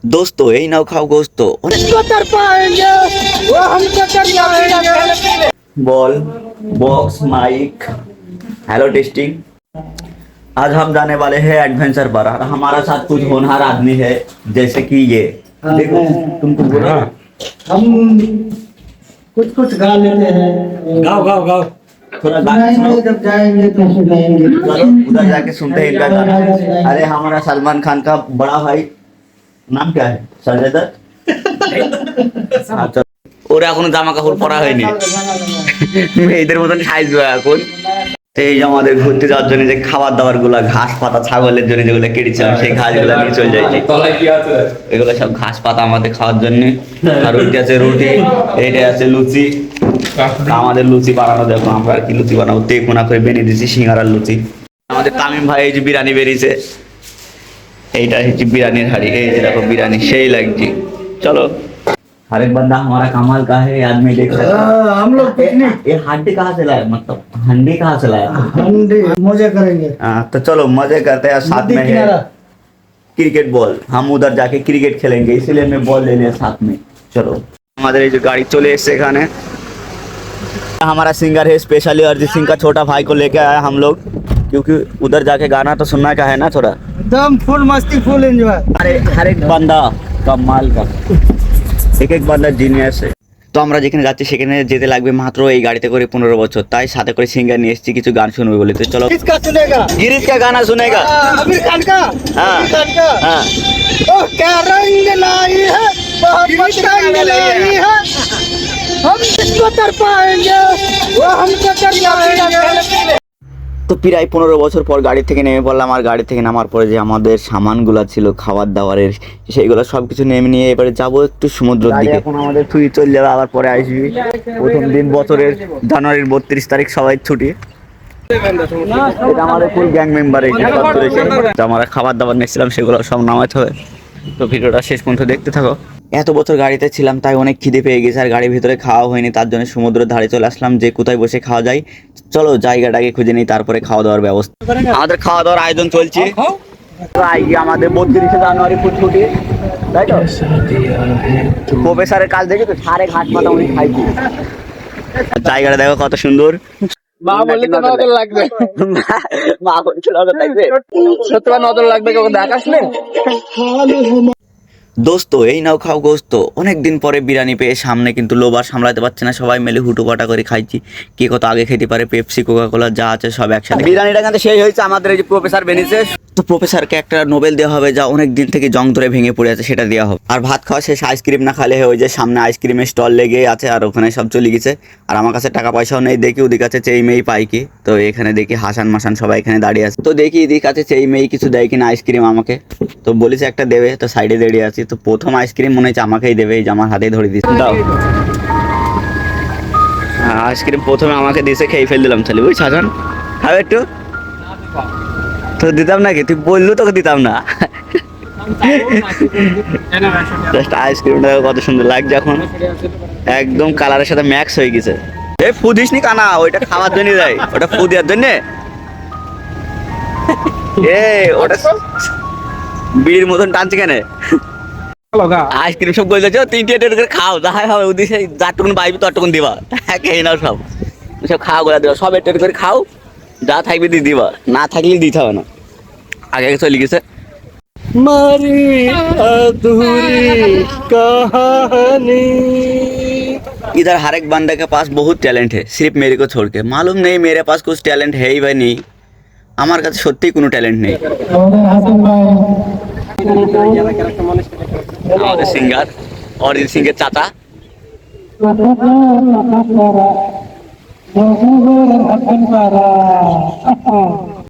दोस्तों यही नाव खाओ गोश्त बॉल बॉक्स माइक हेलो टेस्टिंग। आज हम जाने वाले हैं एडवेंचर पर और हमारा साथ कुछ होनहार आदमी है जैसे कि ये देखो तुमको बोला हम कुछ कुछ गा लेते हैं। गाओ गाओ गाओ थोड़ा गाना सुनाओ। जब जाएंगे तो सुनाएंगे। चलो उधर जाके सुनते हैं इनका गाना। अरे हमारा सलमान खान का बड़ा भाई नाम क्या है संजय दत्त। हाँ, चलो। ওরা এখনো জামা কাপড় পরা হয়নি মেয়েদের মতন সাইজ এখন। এই যে আমাদের ঘুরতে যাওয়ার জন্য যে খাবার দাবার গুলা ঘাস পাতা ছাগলের জন্য যেগুলো কেটেছিলাম সেই ঘাস গুলা নিয়ে চলে যাইছি। এগুলো সব ঘাস পাতা আমাদের খাওয়ার জন্য। আর রুটি আছে রুটি, এইটা আছে লুচি। আমাদের লুচি বানানো দেখো আমরা আর কি লুচি বানাবো তেকোনা করে বেরিয়ে দিচ্ছি সিঙ্গারার লুচি। আমাদের তামিম ভাই এই যে বিরিয়ানি বেরিয়েছে, এইটা হচ্ছে বিরিয়ানির হাড়ি। এই যে দেখো বিরিয়ানি সেই লাগছে। चलो हर एक बंदा हमारा कमाल का है आदमी देख सकते हैं। हम लोग पिकनिक ये हड्डी कहाँ से लाया मतलब हंडी कहाँ से लाया। हंडी मजे करेंगे। हाँ तो चलो मजे करते हैं। साथ में है क्रिकेट बॉल, हम उधर जाके क्रिकेट खेलेंगे इसीलिए मैं बॉल ले लिया साथ में। चलो हमारे जो गाड़ी चले इससे खाने हमारा सिंगर है स्पेशली अरिजीत सिंह का छोटा भाई को लेके आया हम लोग क्योंकि उधर जाके गाना तो सुनना का है ना थोड़ा एकदम फुल मस्ती फुल एंजॉय। अरे हर एक बंदा कमाल का एक एक बंदा জিনিয়াস है। তো আমরা যেখানে যাচ্ছি সেখানে যেতে লাগবে মাত্র এই গাড়িতে করে 15 বছর, তাই সাথে করে সিঙ্গার নিয়ে এসেছি কিছু গান শুনবে বলে। তো চলো किसका सुनेगा? गिरीश का गाना सुनेगा। आमिर खान का। हाँ। आमिर खान का। हाँ ओ क्या रंग लाई है मोहब्बत रंग लाई है हम किसको तर पाएंगे वो हमको कर पाएंगे। তো প্রায় 15 বছর পর গাড়ি থেকে নেমে পড়লাম। আর গাড়ি থেকে নামার পরে যে আমাদের সামানগুলো ছিল খাবার দাবারের সেইগুলো সব কিছু নেমে নিয়ে এবারে যাবো একটু সমুদ্রের দিকে। এখন আমাদের ছুটি চলে যাবে, আবার পরে আসবি। প্রথম দিন বছরের জানুয়ারির 32 তারিখ সবাই ছুটি। এটা আমাদের ফুল গ্যাং মেম্বার আমরা খাবার দাবার নিয়েছিলাম সেগুলো সব নামাতে হবে। তো ভিডিওটা শেষ পর্যন্ত দেখতে থাকো। এত বছর গাড়িতে ছিলাম তাই অনেক খিদে পেয়ে গেছে আর গাড়ির ভিতরে খাওয়া হয়নি, তার জন্য সমুদ্রের ধারে চলে আসলাম যে কোথায় বসে খাওয়া যায়। চলো জায়গাটাকে খুঁজে নিই তারপরে খাওয়া দাওয়ার ব্যবস্থা। আমাদের খাওয়া দাওয়ার আয়োজন চলছে। আমাদের 32 জানুয়ারি ফুল ছুটি তাই তো প্রফেসরের কাজ দেখি তো সারে ঘাট পাতা উনি খাইছি। জায়গাটা দেখো কত সুন্দর। মা বললে তো নজর লাগবে, মা বলছে নজর লাগবে, সত্যি নজর লাগবে কেউ দেখাস না। দোস্তো এই নাও খাও গোস্ত। অনেক দিন পরে বিরিয়ানি পেয়ে সামনে কিন্তু লোভ আর সামলাতে পারছে না, সবাই মিলে হুটোপাটা করে খাইছি। কে কত আগে খেতে পারে পেপসি কোকা কোলা যা আছে সব একসাথে। বিরিয়ানিটা কিন্তু সেই হয়েছে আমাদের এই যে প্রফেসর বেনিছে। তো প্রফেসরকে একটা নোবেল দেওয়া হবে যা অনেক দিন থেকে জং ধরে ভেঙে পড়ে আছে সেটা দেওয়া হবে। আর ভাত খাওয়া শেষ আইসক্রিম না খালে ওই যে সামনে আইসক্রিমের স্টল লেগে আছে আর ওখানে সব চলে গেছে। আর আমার কাছে টাকা পয়সাও নেই, দেখি ওদিক আছে চেই মেই পাই কি। তো এখানে দেখি হাসান মাসান সবাই এখানে দাঁড়িয়ে আছে। তো দেখি এদিক আছে চেই মেই কিছু দেয় কিনা আইসক্রিম আমাকে। তো বলেছে একটা দেবে, তো সাইডে দাঁড়িয়ে আছি। তো প্রথম আইসক্রিম মনে হচ্ছে আমাকেই দেবে, এই যে আমার হাতেই ধরে দিচ্ছে। দাও আইসক্রিম প্রথমে আমাকে দিয়েছে, খেয়ে ফেল দিলাম। তাহলে ওই সাজান খাবে একটু তো দিতাম নাকি, তুই বললো তোকে দিতাম না। জাস্ট আইসক্রিমটা কত সুন্দর লাগছে এখন, একদম কালারের সাথে ম্যাক্স হয়ে গেছে। এই ফু দিস নি কানা, ওইটা খাওয়ার জন্য দেয়, ওটা ফু দেওয়ার জন্য। এ ওটা বিড়ির মতন টানছে কেন? আইসক্রিম সব গলে যাচ্ছে 3 করে খাও, যাই হবে ওদিকে যাটুকুন পাইবি ততটুকুন দিবা। খেয়ে নাও সব সব খাওয়া গোলা দিবা, সব একটু করে খাও, যা থাকবে দিয়ে দিবা, না থাকলে দিতে হবে না। आगे चली गई से हमारी अधूरी कहानी। इधर हर एक बंदे के पास बहुत टैलेंट है, सिर्फ मेरे को छोड़ के। मालूम नहीं मेरे पास कुछ टैलेंट है ही भाई नहीं, আমার কাছে সত্যি কোনো ট্যালেন্ট নেই। আমাদের সিঙ্গার অরিজিৎ সিং এর চাচা।